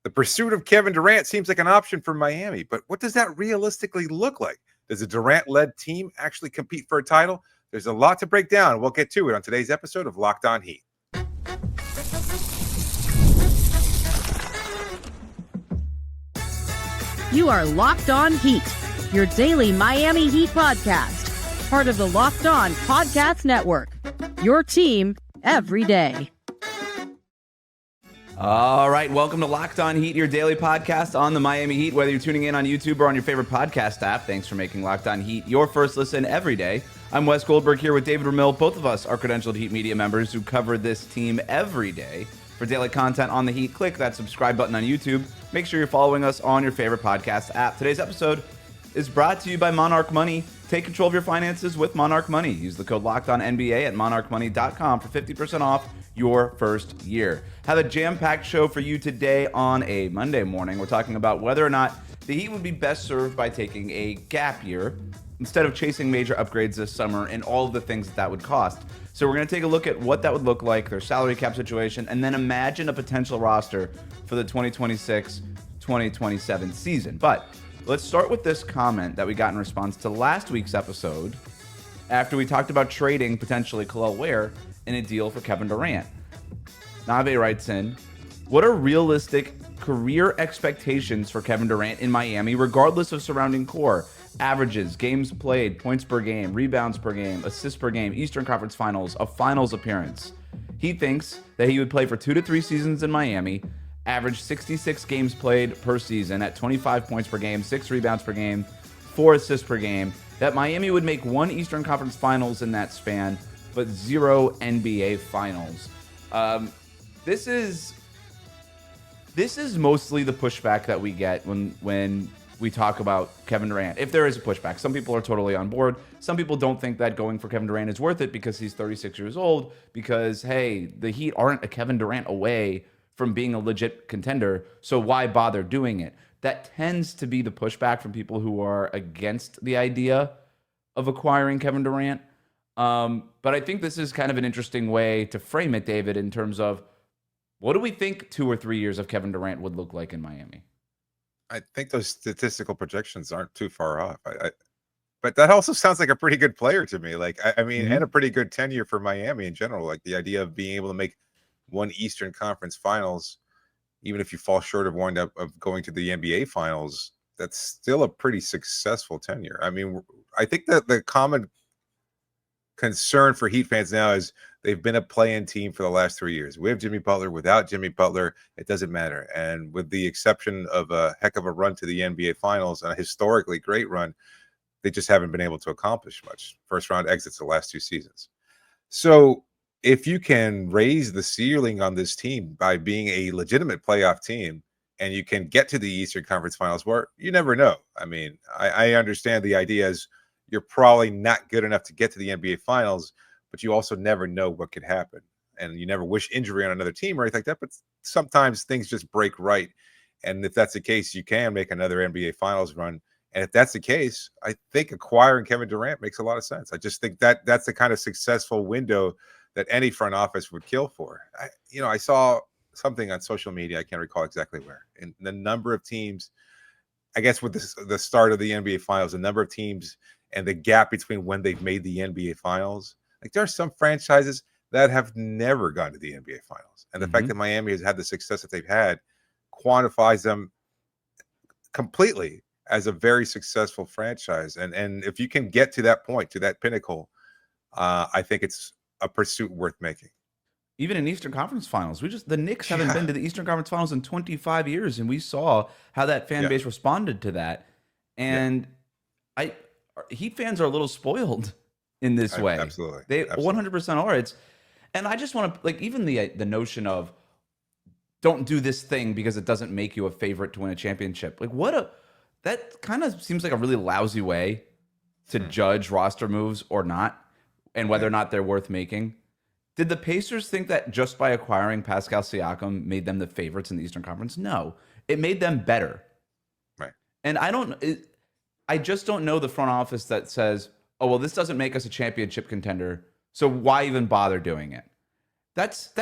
The pursuit of Kevin Durant seems like an option for Miami, but what does that realistically look like? Does a Durant-led team actually compete for a title? There's a lot to break down. We'll get to it on today's episode of Locked On Heat. You are Locked On Heat, your daily Miami Heat podcast, part of the Locked On Podcast Network, your team every day. All right, welcome to Locked On Heat, your daily podcast on the Miami Heat. Whether you're tuning in on YouTube or on your favorite podcast app, thanks for making Locked On Heat your first listen every day. I'm Wes Goldberg here with David Ramil. Both of us are credentialed Heat media members who cover this team every day. For daily content on the Heat, click that subscribe button on YouTube. Make sure you're following us on your favorite podcast app. Today's episode is brought to you by Monarch Money. Take control of your finances with Monarch Money. Use the code LOCKEDONNBA at monarchmoney.com for 50% off your first year. Have a jam-packed show for you today on a Monday morning. We're talking about whether or not the Heat would be best served by taking a gap year instead of chasing major upgrades this summer and all of the things that would cost. So we're going to take a look at what that would look like, their salary cap situation, and then imagine a potential roster for the 2026-2027 season. But let's start with this comment that we got in response to last week's episode after we talked about trading potentially Kel'el Ware in a deal for Kevin Durant. Nave writes in, what are realistic career expectations for Kevin Durant in Miami, regardless of surrounding core? Averages, games played, points per game, rebounds per game, assists per game, Eastern Conference Finals, a finals appearance. He thinks that he would play for 2 to 3 seasons in Miami, average 66 games played per season at 25 points per game, 6 rebounds per game, 4 assists per game, that Miami would make 1 Eastern Conference Finals in that span, but 0 NBA Finals. This is mostly the pushback that we get when we talk about Kevin Durant. If there is a pushback, some people are totally on board. Some people don't think that going for Kevin Durant is worth it because he's 36 years old, because, hey, the Heat aren't a Kevin Durant away from being a legit contender, so why bother doing it? That tends to be the pushback from people who are against the idea of acquiring Kevin Durant. But I think this is kind of an interesting way to frame it, David, in terms of what do we think 2 or 3 years of Kevin Durant would look like in Miami? I think those statistical projections aren't too far off. But that also sounds like a pretty good player to me. Like, I mean, and a pretty good tenure for Miami in general. Like the idea of being able to make 1 Eastern Conference Finals, even if you fall short of going to the NBA Finals, that's still a pretty successful tenure. I mean, I think that the common concern for Heat fans now is they've been a play-in team for the last 3 years. We have Jimmy Butler. Without Jimmy Butler, it doesn't matter. And with the exception of a heck of a run to the NBA Finals, and a historically great run, they just haven't been able to accomplish much. First-round exits the last 2 seasons. So if you can raise the ceiling on this team by being a legitimate playoff team, and you can get to the Eastern Conference Finals, where you never know. I mean, I understand the idea is you're probably not good enough to get to the NBA Finals, but you also never know what could happen. And you never wish injury on another team or anything like that, but sometimes things just break right. And if that's the case, you can make another NBA Finals run. And if that's the case, I think acquiring Kevin Durant makes a lot of sense. I just think that that's the kind of successful window that any front office would kill for. I saw something on social media, I can't recall exactly where, and the number of teams, I guess with the start of the NBA Finals, the number of teams and the gap between when they've made the NBA Finals. Like, there are some franchises that have never gone to the NBA Finals. And the fact that Miami has had the success that they've had quantifies them completely as a very successful franchise. And if you can get to that point, to that pinnacle, I think it's a pursuit worth making. Even in Eastern Conference Finals, the Knicks haven't been to the Eastern Conference Finals in 25 years, and we saw how that fan base responded to that. And Heat fans are a little spoiled in this way. Absolutely. They 100% are. And I just want to, like, even the notion of don't do this thing because it doesn't make you a favorite to win a championship. Like, that kind of seems like a really lousy way to judge roster moves or not, and whether or not they're worth making. Did the Pacers think that just by acquiring Pascal Siakam made them the favorites in the Eastern Conference? No. It made them better. Right. And I just don't know the front office that says, oh, well, this doesn't make us a championship contender, so why even bother doing it? That's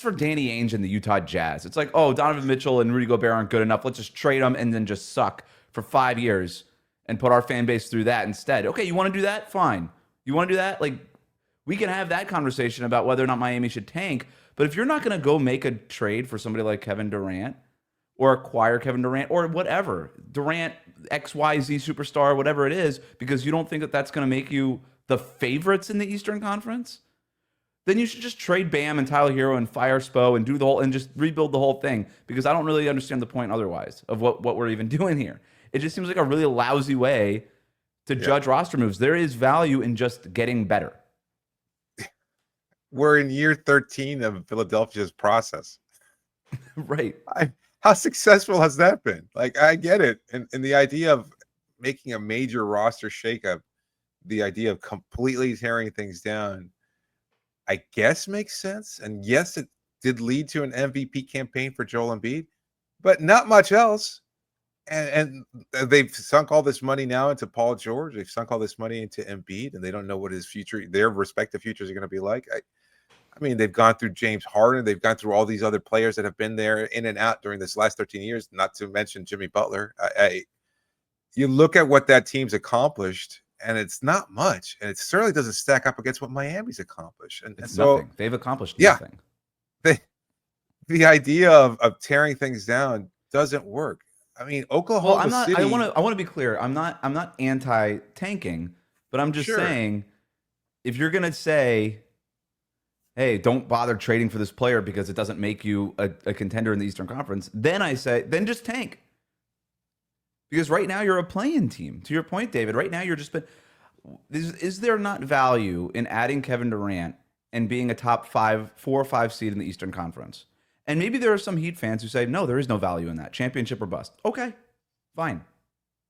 for Danny Ainge and the Utah Jazz. It's like, oh, Donovan Mitchell and Rudy Gobert aren't good enough. Let's just trade them and then just suck for 5 years and put our fan base through that instead. Okay, you want to do that? Fine. You want to do that? Like, we can have that conversation about whether or not Miami should tank. But if you're not going to go make a trade for somebody like Kevin Durant or acquire Kevin Durant or whatever, Durant, XYZ superstar, whatever it is, because you don't think that that's going to make you the favorites in the Eastern Conference, then you should just trade Bam and Tyler Hero and fire Spo and do the whole and just rebuild the whole thing, because I don't really understand the point otherwise of what we're even doing here. It just seems like a really lousy way to judge roster moves. There is value in just getting better. We're in year 13 of Philadelphia's process. Right. How successful has that been? Like, I get it. And the idea of making a major roster shakeup, the idea of completely tearing things down, I guess makes sense. And yes, it did lead to an MVP campaign for Joel Embiid, but not much else. And they've sunk all this money now into Paul George. They've sunk all this money into Embiid, and they don't know what his future, their respective futures are going to be like. I mean, they've gone through James Harden. They've gone through all these other players that have been there in and out during this last 13 years, not to mention Jimmy Butler. You look at what that team's accomplished, and it's not much. And it certainly doesn't stack up against what Miami's accomplished. And It's so nothing. They've accomplished nothing. The idea of tearing things down doesn't work. I mean, Oklahoma Well, I'm not. City. I want to be clear. I'm not anti-tanking, but I'm just saying, if you're gonna say, hey, don't bother trading for this player because it doesn't make you a contender in the Eastern Conference, then I say, then just tank. Because right now you're a play-in team. To your point, David, right now you're just been. Is there not value in adding Kevin Durant and being a top 4 or 5 seed in the Eastern Conference? And maybe there are some Heat fans who say, no, there is no value in that. Championship or bust. Okay, fine.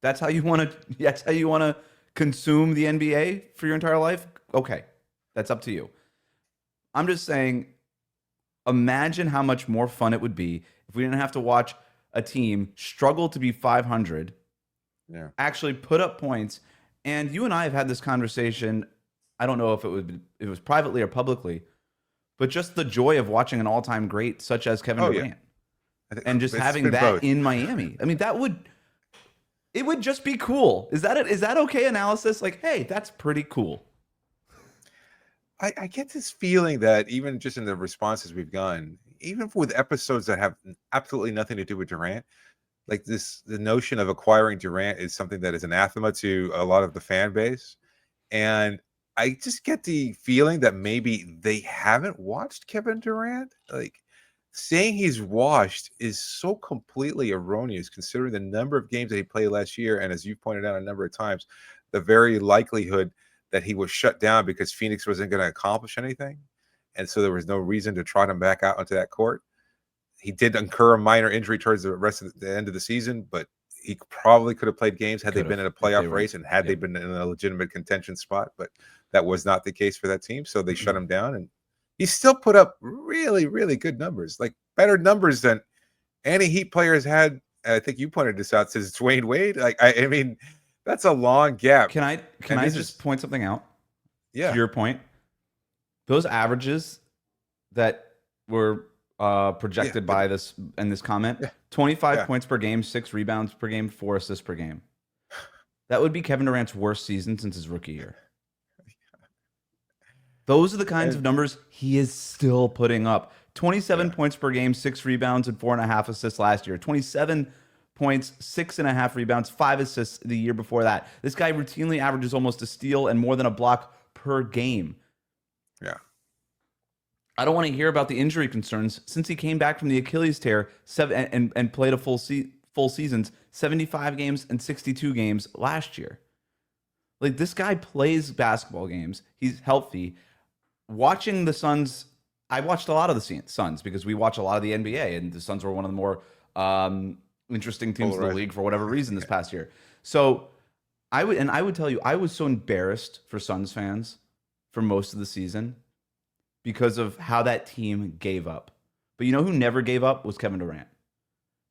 That's how you want to. That's how you want to consume the NBA for your entire life. Okay, that's up to you. I'm just saying, imagine how much more fun it would be if we didn't have to watch a team struggle to be 500, actually put up points. And you and I have had this conversation. I don't know if it was privately or publicly, but just the joy of watching an all-time great such as Kevin Durant and just having that both in Miami. I mean, it would just be cool. Is that okay analysis? Like, hey, that's pretty cool. I get this feeling that even just in the responses we've gotten, even with episodes that have absolutely nothing to do with Durant, like the notion of acquiring Durant is something that is anathema to a lot of the fan base. And I just get the feeling that maybe they haven't watched Kevin Durant. Like, saying he's washed is so completely erroneous considering the number of games that he played last year. And as you pointed out a number of times, the very likelihood that he was shut down because Phoenix wasn't going to accomplish anything. And so there was no reason to trot him back out onto that court. He did incur a minor injury towards the end of the season, but he probably could have played games had they been in a playoff race and had they been in a legitimate contention spot. But that was not the case for that team. So they shut him down, and he still put up really, really good numbers, like better numbers than any Heat players had. I think you pointed this out, since Dwayne Wade. Like, I mean, that's a long gap. Can I just point something out? Yeah. To your point, those averages that were projected by this in this comment, 25 points per game, 6 rebounds per game, 4 assists per game. That would be Kevin Durant's worst season since his rookie year. Those are the kinds of numbers he is still putting up. 27 points per game, 6 rebounds, and 4.5 assists last year. 27 points, 6.5 rebounds, 5 assists the year before that. This guy routinely averages almost a steal and more than a block per game. Yeah. I don't want to hear about the injury concerns since he came back from the Achilles tear and played a full seasons, 75 games and 62 games last year. Like, this guy plays basketball games. He's healthy. Watching the Suns, I watched a lot of the Suns because we watch a lot of the NBA, and the Suns were one of the more interesting teams in the league for whatever reason this past year. So I would tell you, I was so embarrassed for Suns fans for most of the season because of how that team gave up. But you know who never gave up was Kevin Durant.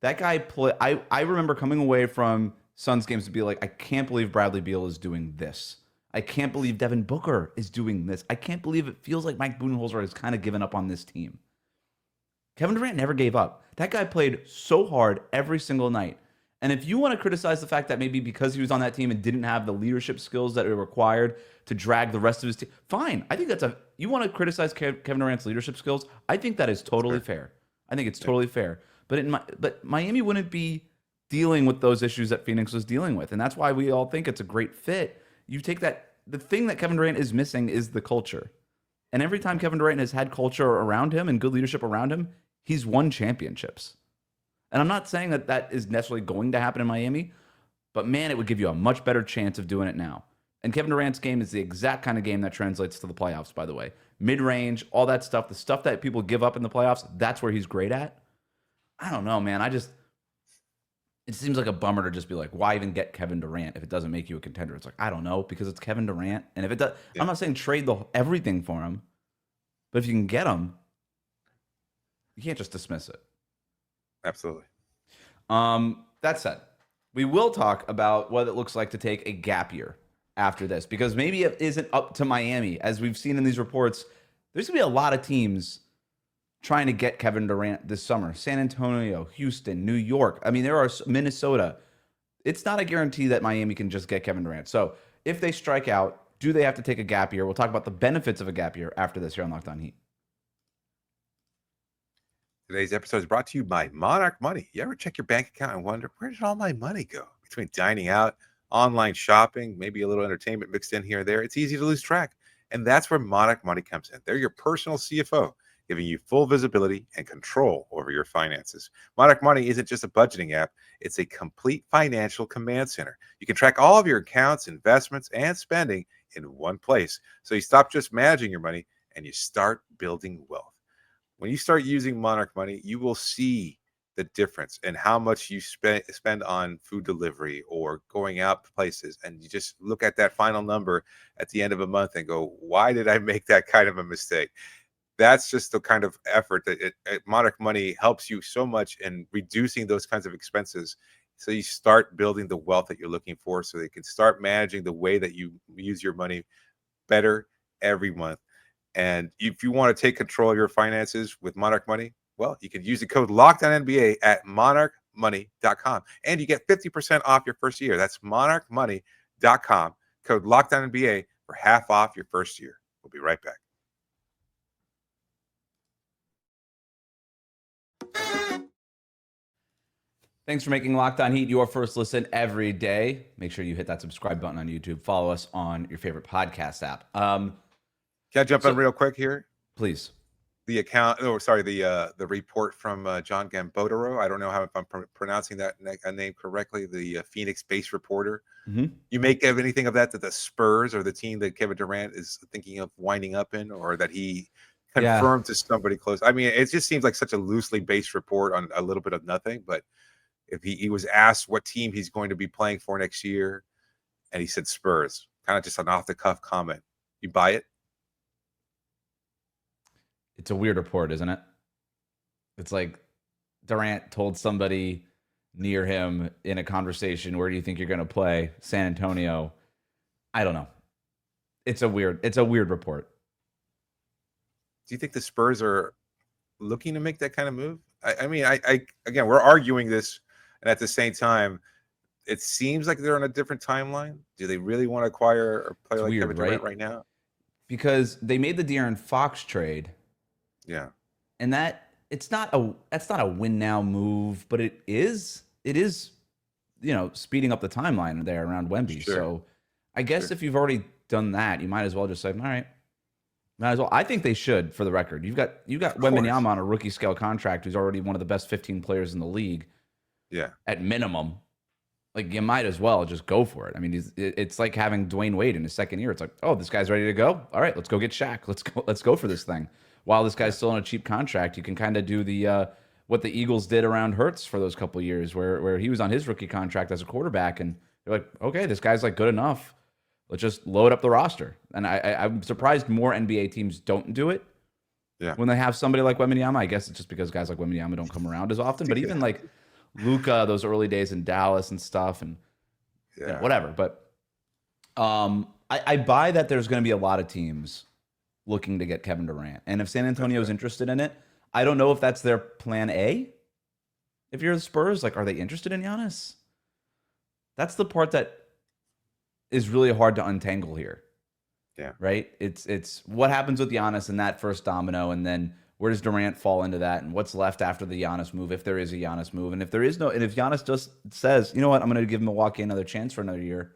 That guy I remember coming away from Suns games to be like, I can't believe Bradley Beal is doing this. I can't believe Devin Booker is doing this. I can't believe it feels like Mike Budenholzer has kind of given up on this team. Kevin Durant never gave up. That guy played so hard every single night. And if you want to criticize the fact that maybe because he was on that team and didn't have the leadership skills that are required to drag the rest of his team, fine. I think you want to criticize Kevin Durant's leadership skills. I think that is totally fair. I think it's totally fair. But Miami wouldn't be dealing with those issues that Phoenix was dealing with. And that's why we all think it's a great fit. You take that, the thing that Kevin Durant is missing is the culture. And every time Kevin Durant has had culture around him and good leadership around him, he's won championships. And I'm not saying that is necessarily going to happen in Miami, but man, it would give you a much better chance of doing it now. And Kevin Durant's game is the exact kind of game that translates to the playoffs, by the way. Mid-range, all that stuff, the stuff that people give up in the playoffs, that's where he's great at. I don't know, man. It seems like a bummer to just be like, why even get Kevin Durant if it doesn't make you a contender? It's like, I don't know, because it's Kevin Durant. And if it does, I'm not saying trade everything for him, but if you can get him, you can't just dismiss it. Absolutely. That said, we will talk about what it looks like to take a gap year after this, because maybe it isn't up to Miami. As we've seen in these reports, there's going to be a lot of teams trying to get Kevin Durant this summer. San Antonio, Houston, New York. I mean, there are Minnesota. It's not a guarantee that Miami can just get Kevin Durant. So if they strike out, do they have to take a gap year? We'll talk about the benefits of a gap year after this here on Locked On Heat. Today's episode is brought to you by Monarch Money. You ever check your bank account and wonder, where did all my money go? Between dining out, online shopping, maybe a little entertainment mixed in here and there, it's easy to lose track. And that's where Monarch Money comes in. They're your personal CFO, giving you full visibility and control over your finances. Monarch Money isn't just a budgeting app. It's a complete financial command center. You can track all of your accounts, investments, and spending in one place. So you stop just managing your money and you start building wealth. When you start using Monarch Money, you will see the difference in how much you spend on food delivery or going out places. And you just look at that final number at the end of a month and go, why did I make that kind of a mistake? That's just the kind of effort that Monarch Money helps you so much in reducing those kinds of expenses. So you start building the wealth that you're looking for, so they can start managing the way that you use your money better every month. And if you want to take control of your finances with Monarch Money, well, you can use the code LOCKEDONNBA at monarchmoney.com. And you get 50% off your first year. That's monarchmoney.com. Code LOCKEDONNBA for half off your first year. We'll be right back. Thanks for making Locked On Heat your first listen every day. Make sure you hit that subscribe button on YouTube. Follow us on your favorite podcast app. Can I jump in real quick here? Please. The report from John Gambodero. I don't know if I'm pronouncing that name correctly. The Phoenix-based reporter. Mm-hmm. You make of anything of that the Spurs or the team that Kevin Durant is thinking of winding up in, or that he confirmed to somebody close? I mean, it just seems like such a loosely based report on a little bit of nothing. But if he was asked what team he's going to be playing for next year, and he said Spurs, kind of just an off-the-cuff comment. You buy it? It's a weird report, isn't it? It's like Durant told somebody near him in a conversation, where do you think you're going to play? San Antonio. I don't know. It's a weird report. Do you think the Spurs are looking to make that kind of move? I mean, again, we're arguing this, and at the same time, it seems like they're on a different timeline. Do they really want to acquire a player like Kevin Durant right now? Because they made the De'Aaron Fox trade. Yeah. And that's not a win now move, but it is, speeding up the timeline there around Wemby. Sure. So I guess if you've already done that, you might as well just say, all right, might as well. I think they should, for the record. You've got Wembanyama on a rookie scale contract, who's already one of the best 15 players in the league. Yeah. At minimum. Like, you might as well just go for it. I mean, it's like having Dwayne Wade in his second year. It's like, oh, this guy's ready to go. All right, let's go get Shaq. Let's go for this thing. While this guy's still on a cheap contract, you can kind of do the what the Eagles did around Hurts for those couple of years, where he was on his rookie contract as a quarterback, and they're like, okay, this guy's like good enough. Let's just load up the roster. And I'm surprised more NBA teams don't do it. Yeah. When they have somebody like Wembanyama. I guess it's just because guys like Wembanyama don't come around as often. But even like LUKA, those early days in Dallas and stuff, and whatever. But I buy that there's going to be a lot of teams looking to get Kevin Durant. And if San Antonio is interested in it, I don't know if that's their plan A. If you're the Spurs, like, are they interested in Giannis? That's the part that is really hard to untangle here. Yeah. Right? It's what happens with Giannis in that first domino, and then where does Durant fall into that, and what's left after the Giannis move, if there is a Giannis move. And if there is no, and if Giannis just says, you know what, I'm going to give Milwaukee another chance for another year,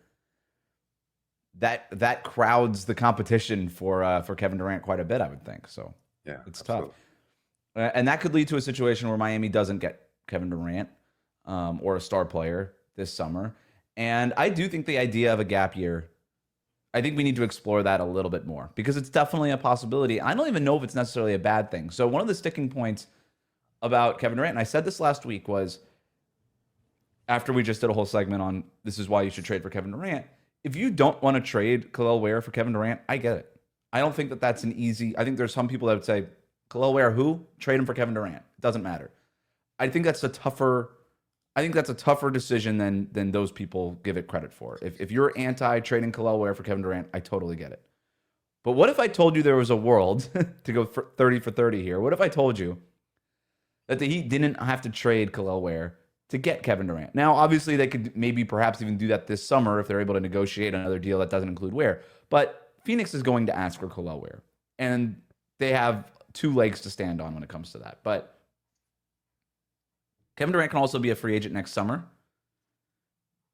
that crowds the competition for Kevin Durant quite a bit, I would think. So yeah, it's absolutely. tough. And that could lead to a situation where Miami doesn't get Kevin Durant or a star player this summer. And I do think the idea of a gap year, I think we need to explore that a little bit more, because it's definitely a possibility. I don't even know if it's necessarily a bad thing. So one of the sticking points about Kevin Durant, and I said this last week, was after we just did a whole segment on this is why you should trade for Kevin Durant. If you don't want to trade Kel'el Ware for Kevin Durant, I get it. I don't think that that's an easy. I think there's some people that would say, Kel'el Ware who? Trade him for Kevin Durant. It doesn't matter. I think that's a tougher decision than those people give it credit for. If you're anti-trading Kel'el Ware for Kevin Durant, I totally get it. But what if I told you there was a world, to go for 30 for 30 here, what if I told you that the Heat didn't have to trade Kel'el Ware to get Kevin Durant? Now, obviously, they could maybe perhaps even do that this summer if they're able to negotiate another deal that doesn't include Ware. But Phoenix is going to ask for Kel'el Ware, and they have two legs to stand on when it comes to that. But Kevin Durant can also be a free agent next summer.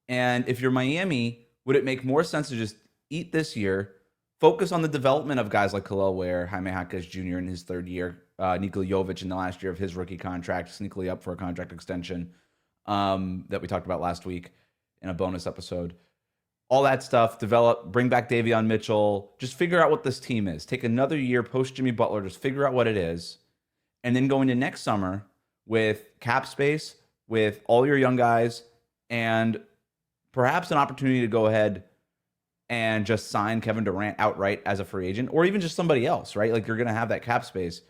And if you're Miami, would it make more sense to just eat this year, focus on the development of guys like Kel'el Ware, Jaime Jaquez Jr. in his third year, Nikola Jovic in the last year of his rookie contract, sneakily up for a contract extension that we talked about last week in a bonus episode. All that stuff, develop, bring back Davion Mitchell, just figure out what this team is. Take another year post Jimmy Butler, just figure out what it is, and then go into next summer with cap space, with all your young guys, and perhaps an opportunity to go ahead and just sign Kevin Durant outright as a free agent, or even just somebody else, right? Like, you're going to have that cap space.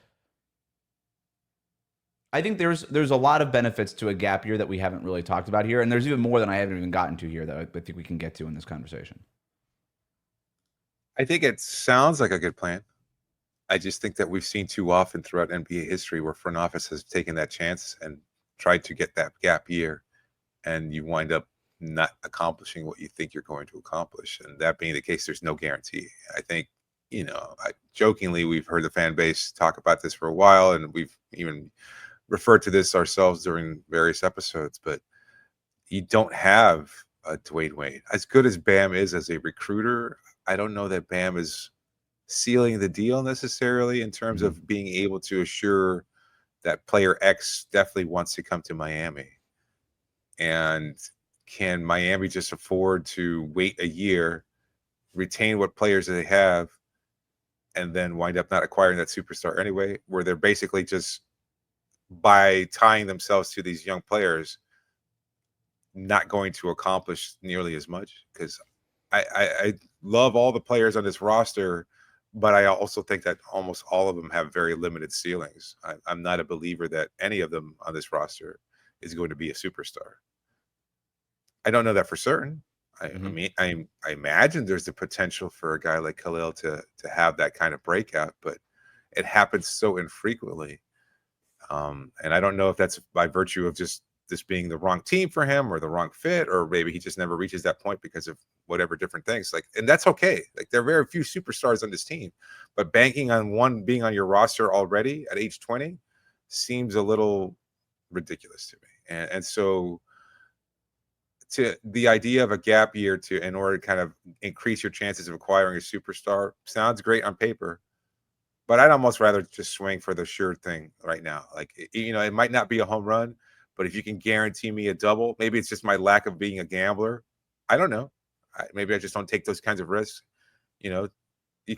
I think there's a lot of benefits to a gap year that we haven't really talked about here, and there's even more than I haven't even gotten to here that I think we can get to in this conversation. I think it sounds like a good plan. I just think that we've seen too often throughout NBA history where front office has taken that chance and tried to get that gap year, and you wind up not accomplishing what you think you're going to accomplish. And that being the case, there's no guarantee. I think, jokingly, we've heard the fan base talk about this for a while, and we've even referred to this ourselves during various episodes, but you don't have a Dwayne Wade. As good as Bam is as a recruiter, I don't know that Bam is sealing the deal necessarily in terms of being able to assure that player X definitely wants to come to Miami. And can Miami just afford to wait a year, retain what players they have, and then wind up not acquiring that superstar anyway, where they're basically just, by tying themselves to these young players, not going to accomplish nearly as much? Because I love all the players on this roster, but I also think that almost all of them have very limited ceilings. I'm not a believer that any of them on this roster is going to be a superstar. I don't know that for certain. I mean, I imagine there's the potential for a guy like Kel'el to have that kind of breakout, but it happens so infrequently. And I don't know if that's by virtue of just this being the wrong team for him or the wrong fit, or maybe he just never reaches that point because of whatever different things. And that's okay. Like, there are very few superstars on this team, but banking on one being on your roster already at age 20 seems a little ridiculous to me. And so to the idea of a gap year in order to kind of increase your chances of acquiring a superstar sounds great on paper, but I'd almost rather just swing for the sure thing right now. Like, it might not be a home run, but if you can guarantee me a double, maybe it's just my lack of being a gambler. I don't know. Maybe I just don't take those kinds of risks. You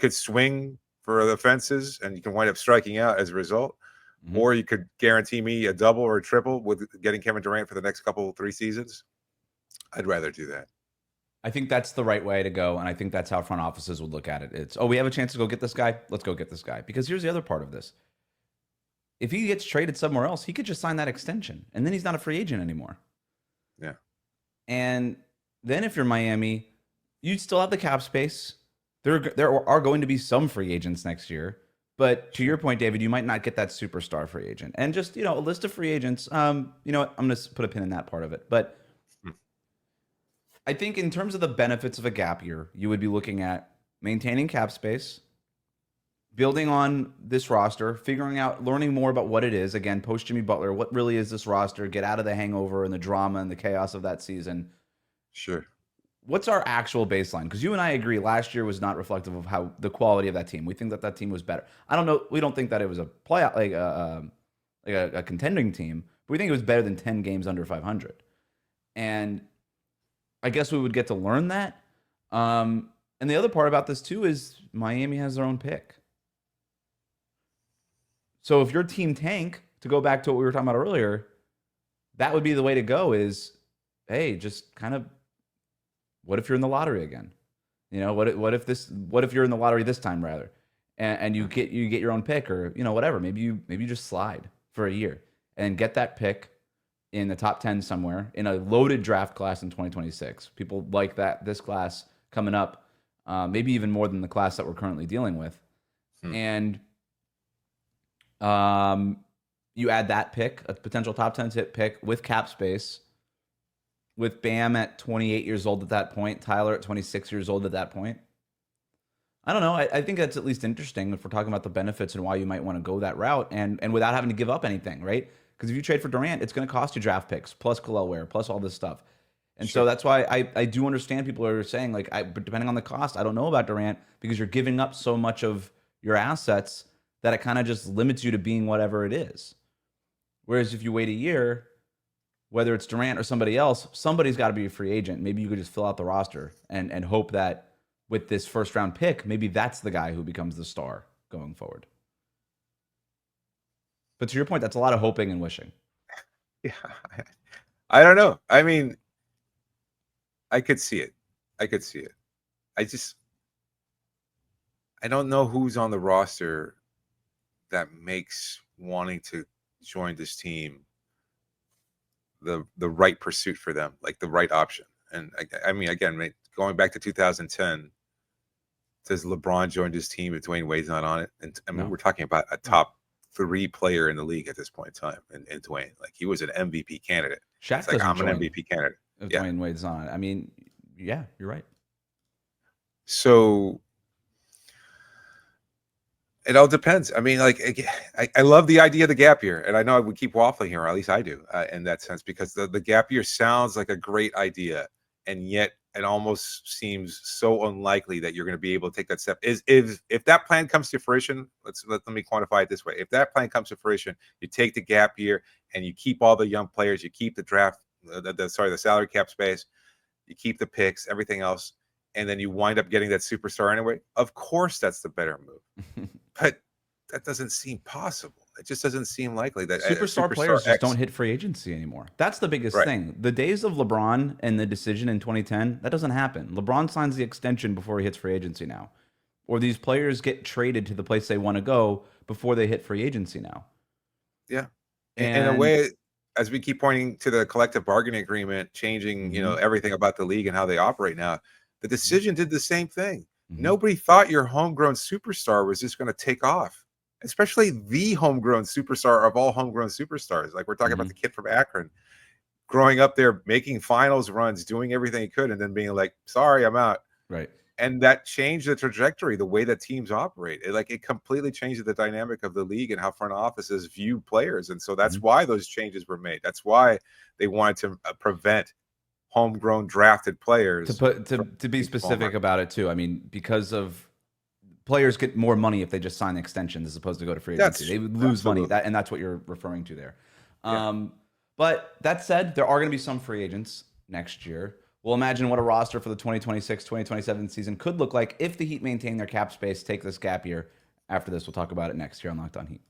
could swing for the fences and you can wind up striking out as a result. Or you could guarantee me a double or a triple with getting Kevin Durant for the next 3 seasons. I'd rather do that. I think that's the right way to go, and I think that's how front offices would look at it. It's, we have a chance to go get this guy. Let's go get this guy. Because here's the other part of this. If he gets traded somewhere else, he could just sign that extension, and then he's not a free agent anymore. Yeah. And then if you're Miami, you'd still have the cap space. There are going to be some free agents next year, but to your point, David, you might not get that superstar free agent. And just, a list of free agents, you know what, I'm going to put a pin in that part of it. But I think in terms of the benefits of a gap year, you would be looking at maintaining cap space, building on this roster, figuring out, learning more about what it is. Again, post Jimmy Butler, what really is this roster? Get out of the hangover and the drama and the chaos of that season. Sure. What's our actual baseline? Because you and I agree last year was not reflective of how the quality of that team. We think that team was better. I don't know. We don't think that it was a playoff, like a contending team, but we think it was better than 10 games under 500. And I guess we would get to learn that. And the other part about this too is Miami has their own pick. So if your team tank, to go back to what we were talking about earlier, that would be the way to go is, hey, just kind of, what if you're in the lottery again? What if you're in the lottery this time rather, and you get your own pick, or whatever. Maybe you just slide for a year and get that pick in the top 10 somewhere in a loaded draft class in 2026. People like that this class coming up, maybe even more than the class that we're currently dealing with, and you add that pick, a potential top 10 hit pick with cap space. With Bam at 28 years old at that point, Tyler at 26 years old at that point. I don't know. I think that's at least interesting if we're talking about the benefits and why you might want to go that route, and without having to give up anything, right? Because if you trade for Durant, it's going to cost you draft picks, plus Kel'el Ware, plus all this stuff. And so that's why I do understand people are saying, like, but depending on the cost, I don't know about Durant, because you're giving up so much of your assets that it kind of just limits you to being whatever it is. Whereas if you wait a year, whether it's Durant or somebody else, somebody's got to be a free agent. Maybe you could just fill out the roster and hope that with this first round pick, maybe that's the guy who becomes the star going forward. But to your point, that's a lot of hoping and wishing. Yeah. I don't know. I mean, I could see it. I don't know who's on the roster that makes wanting to join this team the right pursuit for them, like the right option. And I mean, again, going back to 2010, says LeBron joined his team if Dwayne Wade's not on it. And I mean, we're talking about a top 3 player in the league at this point in time. And Dwayne, like, he was an MVP candidate. Shaq, it's like, I'm an MVP candidate. If Dwayne Wade's on it. I mean, yeah, you're right. So it all depends. I mean, like, I love the idea of the gap year, and I know we keep waffling here, or at least I do, in that sense, because the gap year sounds like a great idea, and yet it almost seems so unlikely that you're going to be able to take that step. If that plan comes to fruition, let me quantify it this way: if that plan comes to fruition, you take the gap year and you keep all the young players, you keep the draft, the salary cap space, you keep the picks, everything else, and then you wind up getting that superstar anyway. Of course, that's the better move. But that doesn't seem possible. It just doesn't seem likely that superstar players just don't hit free agency anymore. That's the biggest thing. The days of LeBron and the decision in 2010, that doesn't happen. LeBron signs the extension before he hits free agency now. Or these players get traded to the place they want to go before they hit free agency now. Yeah. In a way, as we keep pointing to the collective bargaining agreement changing, everything about the league and how they operate now, the decision did the same thing. Nobody thought your homegrown superstar was just going to take off, especially the homegrown superstar of all homegrown superstars. Like, we're talking about the kid from Akron, growing up there, making finals runs, doing everything he could, and then being like, sorry, I'm out. Right. And that changed the trajectory, the way that teams operate. It completely changed the dynamic of the league and how front offices view players. And so that's why those changes were made. That's why they wanted to prevent homegrown drafted players to be specific about it too. I mean, because of players get more money if they just sign extensions as opposed to go to free agency. They would lose money, and that's what you're referring to there. But that said, there are going to be some free agents next year. We'll imagine what a roster for the 2026-2027 season could look like if the Heat maintain their cap space, take this gap year. After this, we'll talk about it next year on Locked On Heat.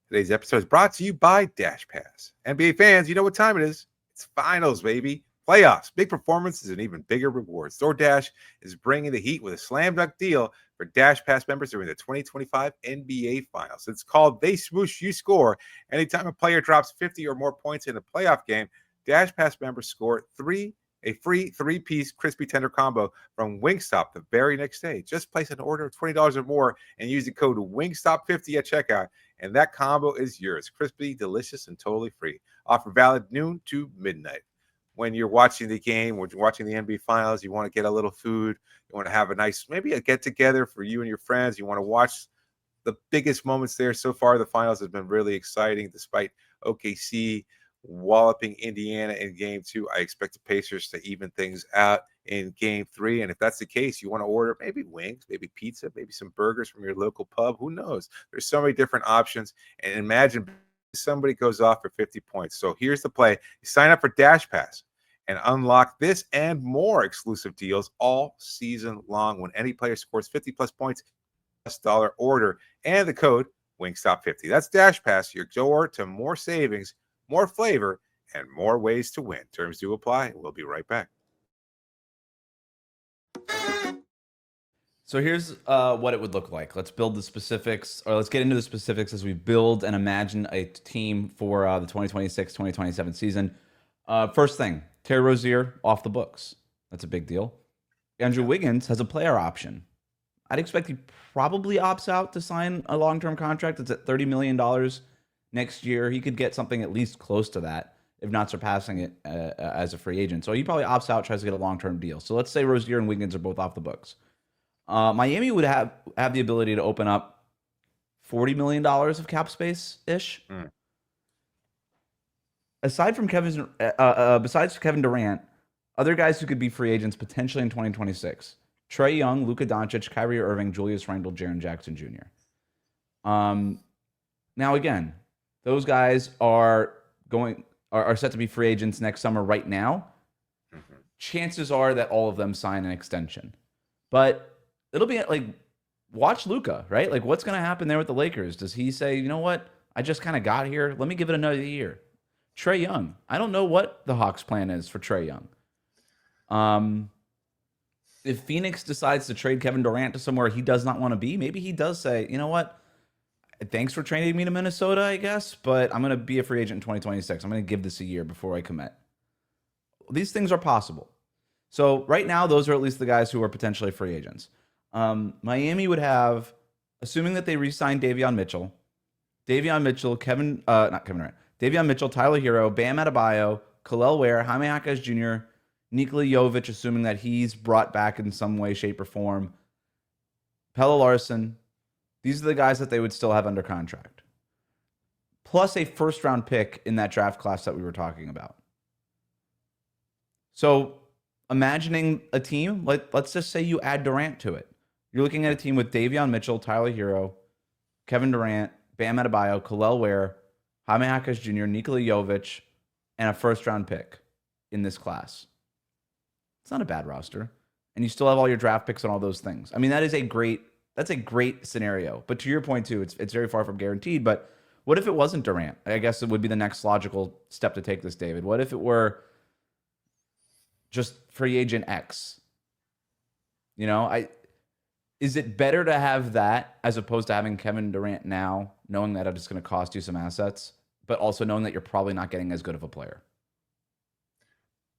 Today's episode is brought to you by Dash Pass. NBA fans, you know what time it is. It's finals, baby. Playoffs, big performances, and even bigger rewards. DoorDash is bringing the Heat with a slam dunk deal for Dash Pass members during the 2025 NBA Finals. It's called They Smoosh, You Score. Anytime a player drops 50 or more points in a playoff game, Dash Pass members score 3 a free 3-piece crispy tender combo from Wingstop the very next day. Just place an order of $20 or more and use the code Wingstop50 at checkout, and that combo is yours. Crispy, delicious, and totally free. Offer valid noon to midnight. When you're watching the game, when you're watching the NBA Finals, you want to get a little food. You want to have a nice, maybe a get-together for you and your friends. You want to watch the biggest moments there. So far, the finals have been really exciting, despite OKC walloping Indiana in game 2. I expect the Pacers to even things out in game 3. And if that's the case, you want to order maybe wings, maybe pizza, maybe some burgers from your local pub. Who knows? There's so many different options. And imagine somebody goes off for 50 points. So here's the play. You sign up for Dash Pass and unlock this and more exclusive deals all season long when any player scores 50 plus points dollar order and the code Wingstop50. That's Dash Pass, your door to more savings, more flavor, and more ways to win. Terms do apply. We'll be right back. So here's what it would look like. Let's build the specifics, or let's get into the specifics as we build and imagine a team for the 2026-2027 season. First thing, Terry Rozier off the books. That's a big deal. Andrew Wiggins has a player option. I'd expect he probably opts out to sign a long-term contract. It's at $30 million next year. He could get something at least close to that, if not surpassing it as a free agent. So he probably opts out, tries to get a long-term deal. So let's say Rozier and Wiggins are both off the books. Miami would have the ability to open up $40 million of cap space-ish. Aside from besides Kevin Durant, other guys who could be free agents potentially in 2026. TRAE Young, LUKA Doncic, Kyrie Irving, Julius Randle, Jaren Jackson Jr. Now again, those guys are set to be free agents next summer right now. Chances are that all of them sign an extension. But it'll be like, watch LUKA, right? Like, what's going to happen there with the Lakers? Does he say, you know what? I just kind of got here. Let me give it another year. TRAE Young. I don't know what the Hawks' plan is for TRAE Young. If Phoenix decides to trade Kevin Durant to somewhere he does not want to be, maybe he does say, you know what? Thanks for trading me to Minnesota, I guess, but I'm going to be a free agent in 2026. I'm going to give this a year before I commit. These things are possible. So right now, those are at least the guys who are potentially free agents. Miami would have, assuming that they re-sign Davion Mitchell, Davion Mitchell, Tyler Hero, Bam Adebayo, Kel'el Ware, Jaime Jaquez Jr., Nikola Jovic, assuming that he's brought back in some way, shape, or form. Pelle Larsson. These are the guys that they would still have under contract. Plus a first-round pick in that draft class that we were talking about. So imagining a team, let's just say you add Durant to it. You're looking at a team with Davion Mitchell, Tyler Hero, Kevin Durant, Bam Adebayo, Kel'el Ware, Jaime Jaquez Jr., Nikola Jovic, and a first-round pick in this class. It's not a bad roster. And you still have all your draft picks and all those things. I mean, that's a great scenario. But to your point, too, it's very far from guaranteed. But what if it wasn't Durant? I guess it would be the next logical step to take this, David. What if it were just free agent X? You know, is it better to have that as opposed to having Kevin Durant now, knowing that it's going to cost you some assets, but also knowing that you're probably not getting as good of a player?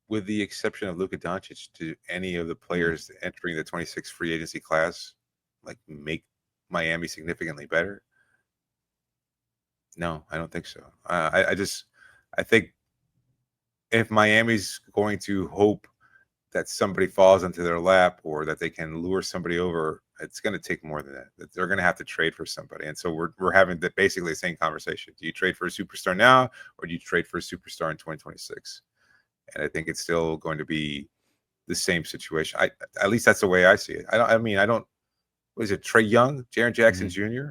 With the exception of LUKA Doncic, do any of the players entering the 26 free agency class like make Miami significantly better? No, I don't think so. I think if Miami's going to hope that somebody falls into their lap or that they can lure somebody over, it's going to take more than that. They're going to have to trade for somebody. And so we're having basically the same conversation. Do you trade for a superstar now, or do you trade for a superstar in 2026? And I think it's still going to be the same situation. At least that's the way I see it. What is it? TRAE Young, Jaren Jackson Jr.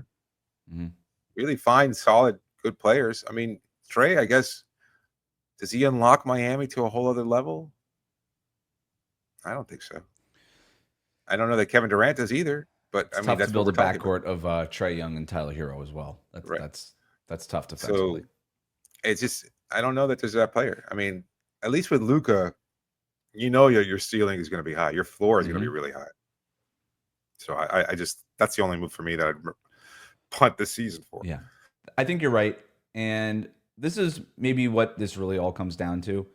Really fine, solid, good players. I mean, TRAE, I guess, does he unlock Miami to a whole other level? I don't think so. I don't know that Kevin Durant does either. But it's tough to build a backcourt of TRAE Young and Tyler Hero as well. That's tough defensively. So it's just, I don't know that there's that player. I mean, at least with LUKA, you know your ceiling is going to be high. Your floor is going to be really high. So I just, that's the only move for me that I'd punt this season for. Yeah, I think you're right. And this is maybe what this really all comes down to.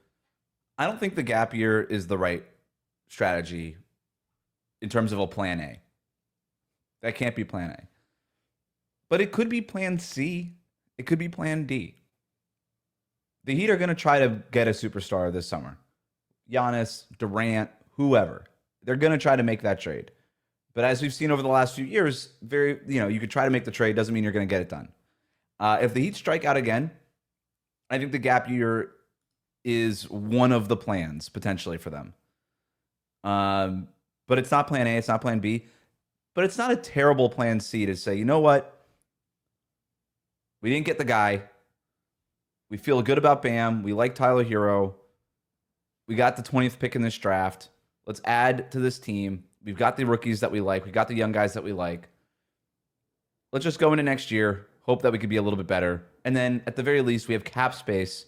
I don't think the gap year is the right strategy in terms of a plan A. That can't be plan A. But it could be plan C. It could be plan D. The Heat are going to try to get a superstar this summer. Giannis, Durant, whoever. They're going to try to make that trade. But as we've seen over the last few years, you could try to make the trade. Doesn't mean you're going to get it done. If the Heat strike out again, I think the gap year is one of the plans potentially for them. But it's not plan A. It's not plan B. But it's not a terrible plan C to say, you know what? We didn't get the guy. We feel good about Bam. We like Tyler Hero. We got the 20th pick in this draft. Let's add to this team. We've got the rookies that we like. We got the young guys that we like. Let's just go into next year, hope that we could be a little bit better. And then at the very least, we have cap space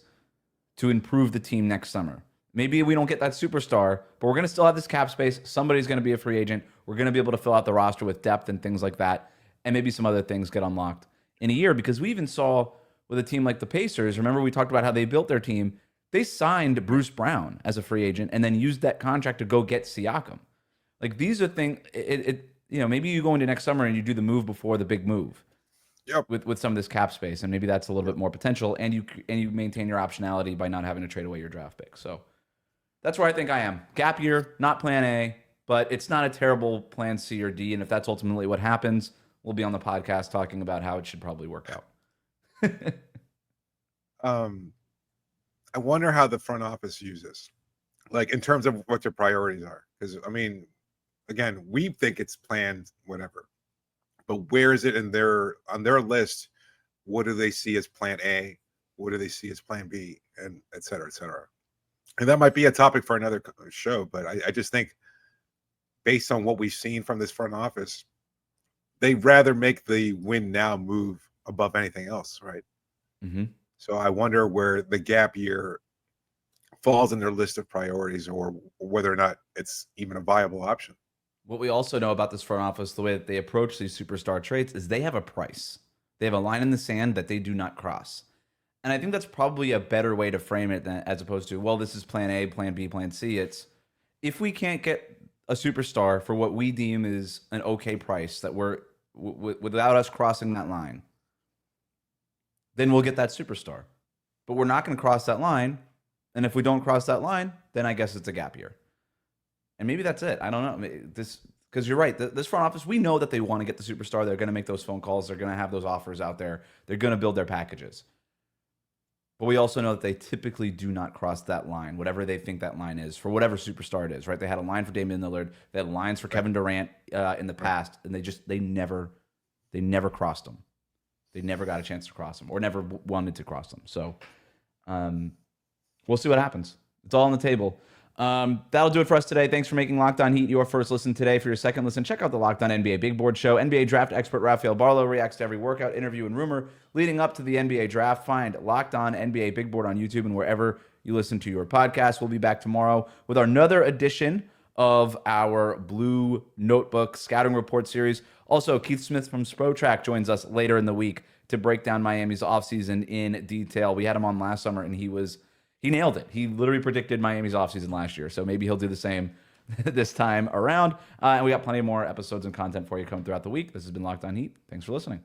to improve the team next summer. Maybe we don't get that superstar, but we're going to still have this cap space. Somebody's going to be a free agent. We're going to be able to fill out the roster with depth and things like that. And maybe some other things get unlocked in a year, because we even saw with a team like the Pacers, remember we talked about how they built their team. They signed Bruce Brown as a free agent and then used that contract to go get Siakam. Like, these are things, maybe you go into next summer and you do the move before the big move. Yep. With some of this cap space, and maybe that's a little bit more potential, and you maintain your optionality by not having to trade away your draft pick. So that's where I think I am. Gap year, not plan A, but it's not a terrible plan C or D, and if that's ultimately what happens, we'll be on the podcast talking about how it should probably work out. I wonder how the front office uses, like in terms of what their priorities are. Because again, we think it's planned, whatever, but where is it on their list? What do they see as plan A? What do they see as plan B? And et cetera, et cetera. And that might be a topic for another show, but I just think based on what we've seen from this front office, they'd rather make the win now move above anything else, right? Mm-hmm. So I wonder where the gap year falls in their list of priorities, or whether or not it's even a viable option. What we also know about this front office, the way that they approach these superstar trades, is they have a price. They have a line in the sand that they do not cross. And I think that's probably a better way to frame it as opposed to, well, this is plan A, plan B, plan C. It's, if we can't get a superstar for what we deem is an okay price, that we're without us crossing that line, then we'll get that superstar. But we're not going to cross that line. And if we don't cross that line, then I guess it's a gap year. And maybe that's it. I don't know. Because you're right. This front office, we know that they want to get the superstar. They're going to make those phone calls. They're going to have those offers out there. They're going to build their packages. But we also know that they typically do not cross that line, whatever they think that line is, for whatever superstar it is, right? They had a line for Damian Lillard. They had lines for Kevin Durant in the past, and they never crossed them. They never got a chance to cross them, or never wanted to cross them. So we'll see what happens. It's all on the table. That'll do it for us today. Thanks for making Locked On Heat your first listen today. For your second listen, check out the Locked On NBA Big Board Show. NBA draft expert Rafael Barlow reacts to every workout, interview, and rumor leading up to the NBA draft. Find Locked On NBA Big Board on YouTube and wherever you listen to your podcast. We'll be back tomorrow with another edition of our Blue Notebook Scouting Report series. Also, Keith Smith from SproTrack joins us later in the week to break down Miami's offseason in detail. We had him on last summer, and he nailed it. He literally predicted Miami's offseason last year, so maybe he'll do the same this time around. And we got plenty more episodes and content for you coming throughout the week. This has been Locked On Heat. Thanks for listening.